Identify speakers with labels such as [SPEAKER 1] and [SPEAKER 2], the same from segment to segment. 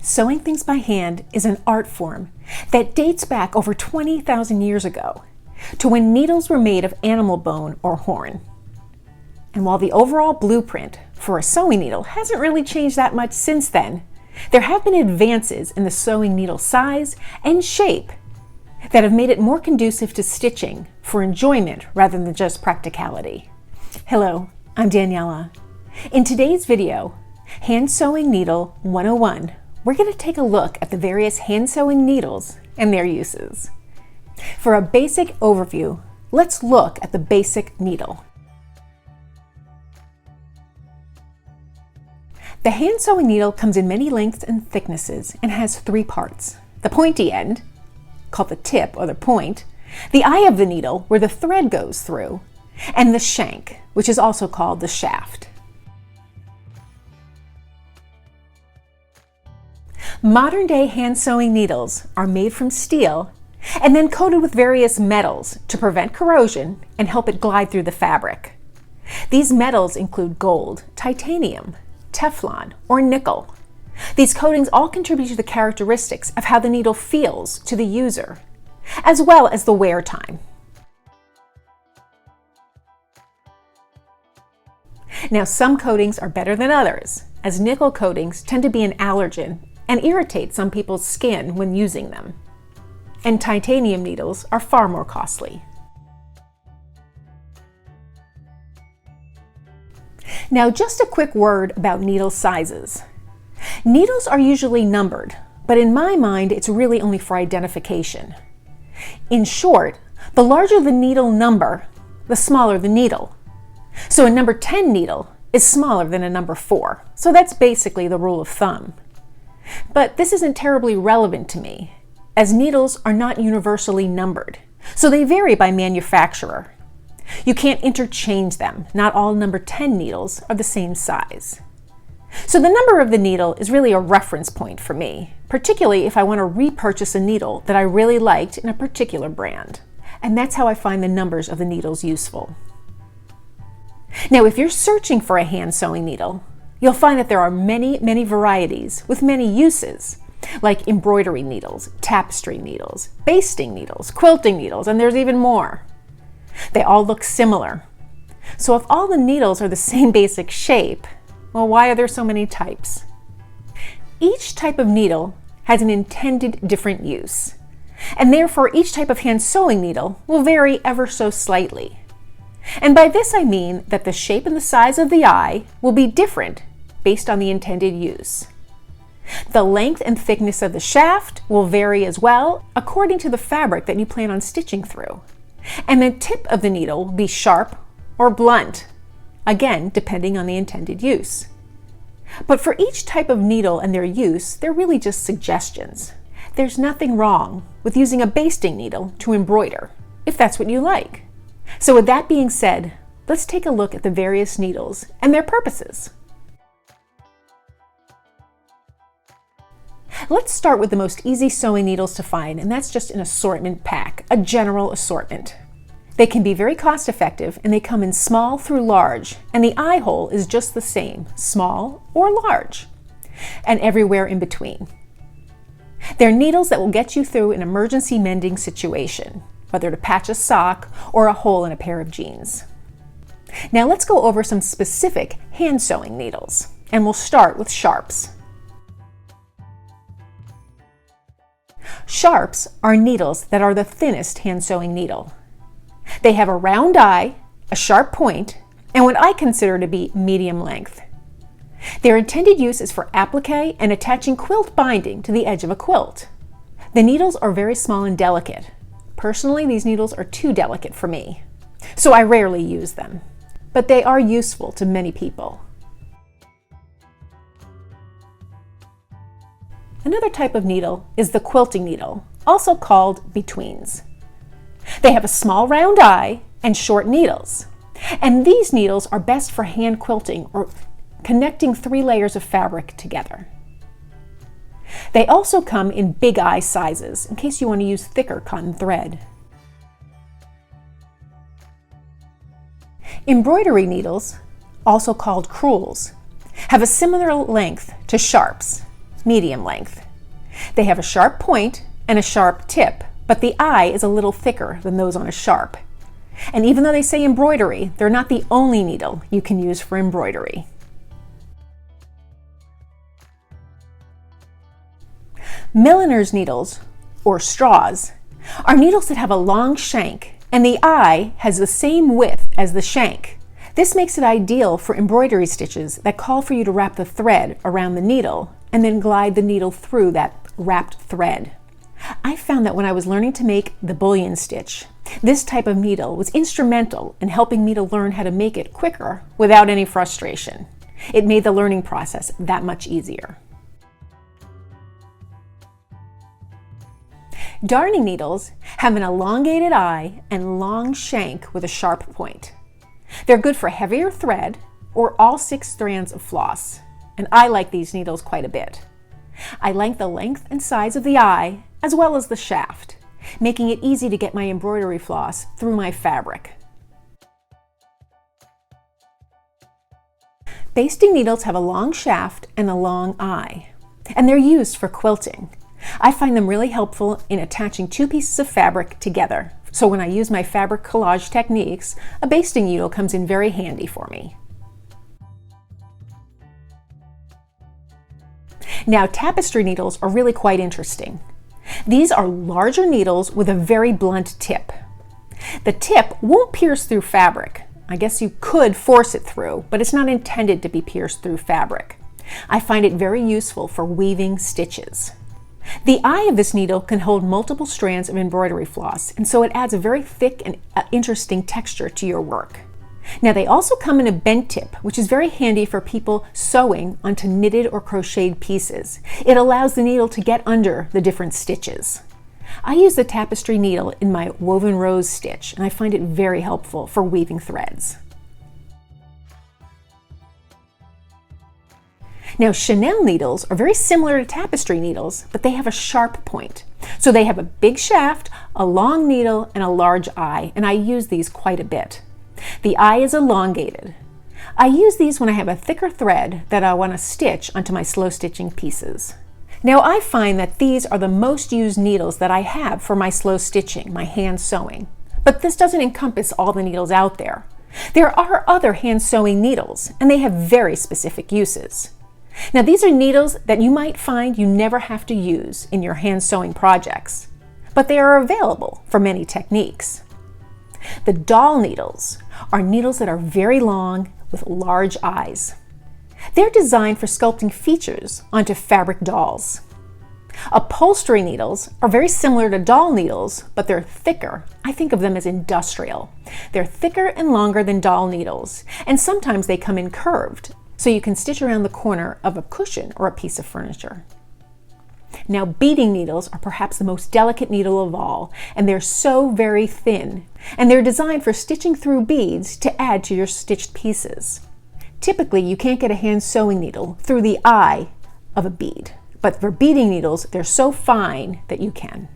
[SPEAKER 1] Sewing things by hand is an art form that dates back over 20,000 years ago to when needles were made of animal bone or horn. And while the overall blueprint for a sewing needle hasn't really changed that much since then, there have been advances in the sewing needle size and shape that have made it more conducive to stitching for enjoyment rather than just practicality. Hello, I'm Daniela. In today's video, Hand Sewing Needle 101, we're going to take a look at the various hand sewing needles and their uses. For a basic overview, let's look at the basic needle. The hand sewing needle comes in many lengths and thicknesses and has three parts: the pointy end, called the tip or the point, the eye of the needle where the thread goes through, and the shank, which is also called the shaft. Modern-day hand sewing needles are made from steel and then coated with various metals to prevent corrosion and help it glide through the fabric. These metals include gold, titanium, Teflon, or nickel. These coatings all contribute to the characteristics of how the needle feels to the user, as well as the wear time. Now, some coatings are better than others, as nickel coatings tend to be an allergen and irritate some people's skin when using them. And titanium needles are far more costly. Now, just a quick word about needle sizes. Needles are usually numbered, but in my mind, it's really only for identification. In short, the larger the needle number, the smaller the needle. So a number 10 needle is smaller than a number 4. So that's basically the rule of thumb. But this isn't terribly relevant to me, as needles are not universally numbered, so they vary by manufacturer. You can't interchange them. Not all number 10 needles are the same size. So the number of the needle is really a reference point for me, particularly if I want to repurchase a needle that I really liked in a particular brand. And that's how I find the numbers of the needles useful. Now, if you're searching for a hand sewing needle, you'll find that there are many varieties with many uses, like embroidery needles, tapestry needles, basting needles, quilting needles, and there's even more. They all look similar. So if all the needles are the same basic shape, well, why are there so many types? Each type of needle has an intended different use, and therefore each type of hand sewing needle will vary ever so slightly. And by this I mean that the shape and the size of the eye will be different based on the intended use. The length and thickness of the shaft will vary as well according to the fabric that you plan on stitching through. And the tip of the needle will be sharp or blunt, again depending on the intended use. But for each type of needle and their use, they're really just suggestions. There's nothing wrong with using a basting needle to embroider, if that's what you like. So with that being said, let's take a look at the various needles and their purposes. Let's start with the most easy sewing needles to find, and that's just an assortment pack, a general assortment. They can be very cost effective, and they come in small through large, and the eye hole is just the same, small or large, and everywhere in between. They're needles that will get you through an emergency mending situation, whether to patch a sock or a hole in a pair of jeans. Now let's go over some specific hand sewing needles, and we'll start with sharps. Sharps are needles that are the thinnest hand sewing needle. They have a round eye, a sharp point, and what I consider to be medium length. Their intended use is for applique and attaching quilt binding to the edge of a quilt. The needles are very small and delicate. Personally, these needles are too delicate for me, so I rarely use them, but they are useful to many people. Another type of needle is the quilting needle, also called betweens. They have a small round eye and short needles, and these needles are best for hand quilting or connecting 3 layers of fabric together. They also come in big eye sizes in case you want to use thicker cotton thread. Embroidery needles, also called crewels, have a similar length to sharps, medium length. They have a sharp point and a sharp tip, but the eye is a little thicker than those on a sharp. And even though they say embroidery, they're not the only needle you can use for embroidery. Milliners needles, or straws, are needles that have a long shank, and the eye has the same width as the shank. This makes it ideal for embroidery stitches that call for you to wrap the thread around the needle and then glide the needle through that wrapped thread. I found that when I was learning to make the bullion stitch, this type of needle was instrumental in helping me to learn how to make it quicker without any frustration. It made the learning process that much easier. Darning needles have an elongated eye and long shank with a sharp point. They're good for heavier thread or all 6 strands of floss, and I like these needles quite a bit. I like the length and size of the eye as well as the shaft, making it easy to get my embroidery floss through my fabric. Basting needles have a long shaft and a long eye, and they're used for quilting. I find them really helpful in attaching 2 pieces of fabric together, so when I use my fabric collage techniques, a basting needle comes in very handy for me. Now, tapestry needles are really quite interesting. These are larger needles with a very blunt tip. The tip won't pierce through fabric. I guess you could force it through, but it's not intended to be pierced through fabric. I find it very useful for weaving stitches. The eye of this needle can hold multiple strands of embroidery floss, and so it adds a very thick and interesting texture to your work. Now, they also come in a bent tip, which is very handy for people sewing onto knitted or crocheted pieces. It allows the needle to get under the different stitches. I use the tapestry needle in my woven rose stitch, and I find it very helpful for weaving threads. Now, Chenille needles are very similar to tapestry needles, but they have a sharp point. So they have a big shaft, a long needle, and a large eye, and I use these quite a bit. The eye is elongated. I use these when I have a thicker thread that I want to stitch onto my slow stitching pieces. Now, I find that these are the most used needles that I have for my slow stitching, my hand sewing. But this doesn't encompass all the needles out there. There are other hand sewing needles, and they have very specific uses. Now, these are needles that you might find you never have to use in your hand sewing projects, but they are available for many techniques. The doll needles are needles that are very long with large eyes. They're designed for sculpting features onto fabric dolls. Upholstery needles are very similar to doll needles, but they're thicker. I think of them as industrial. They're thicker and longer than doll needles, and sometimes they come in curved, so you can stitch around the corner of a cushion or a piece of furniture. Now, beading needles are perhaps the most delicate needle of all, and they're so very thin, and they're designed for stitching through beads to add to your stitched pieces. Typically, you can't get a hand sewing needle through the eye of a bead, but for beading needles, they're so fine that you can.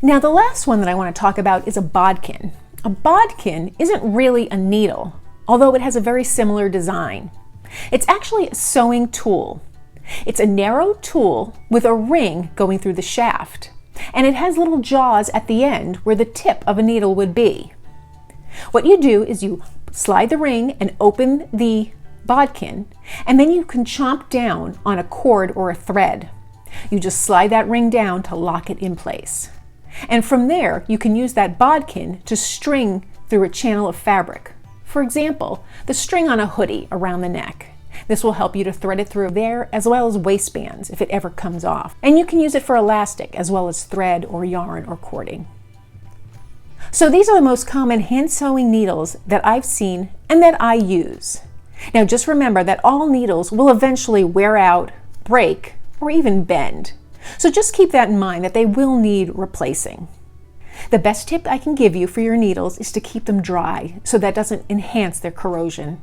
[SPEAKER 1] Now, the last one that I want to talk about is a bodkin. A bodkin isn't really a needle, although it has a very similar design. It's actually a sewing tool. It's a narrow tool with a ring going through the shaft, and it has little jaws at the end where the tip of a needle would be. What you do is you slide the ring and open the bodkin, and then you can chomp down on a cord or a thread. You just slide that ring down to lock it in place. And from there, you can use that bodkin to string through a channel of fabric. For example, the string on a hoodie around the neck. This will help you to thread it through there, as well as waistbands if it ever comes off. And you can use it for elastic as well as thread or yarn or cording. So these are the most common hand sewing needles that I've seen and that I use. Now, just remember that all needles will eventually wear out, break, or even bend. So just keep that in mind, that they will need replacing. The best tip I can give you for your needles is to keep them dry so that doesn't enhance their corrosion.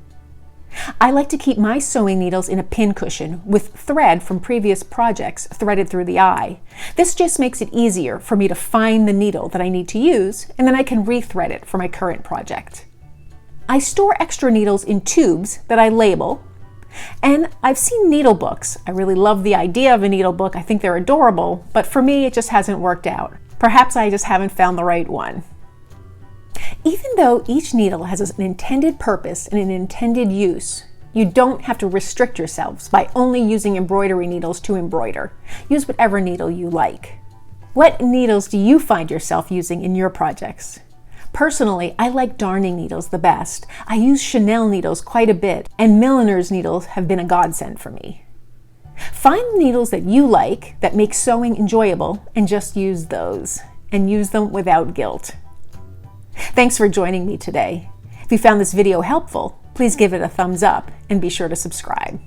[SPEAKER 1] I like to keep my sewing needles in a pin cushion with thread from previous projects threaded through the eye. This just makes it easier for me to find the needle that I need to use, and then I can rethread it for my current project. I store extra needles in tubes that I label, And I've seen needle books. I really love the idea of a needle book. I think they're adorable, but for me, it just hasn't worked out. Perhaps I just haven't found the right one. Even though each needle has an intended purpose and an intended use, you don't have to restrict yourselves by only using embroidery needles to embroider. Use whatever needle you like. What needles do you find yourself using in your projects? Personally, I like darning needles the best. I use Chenille needles quite a bit, and Milliners needles have been a godsend for me. Find the needles that you like, that make sewing enjoyable, and just use those. And use them without guilt. Thanks for joining me today. If you found this video helpful, please give it a thumbs up and be sure to subscribe.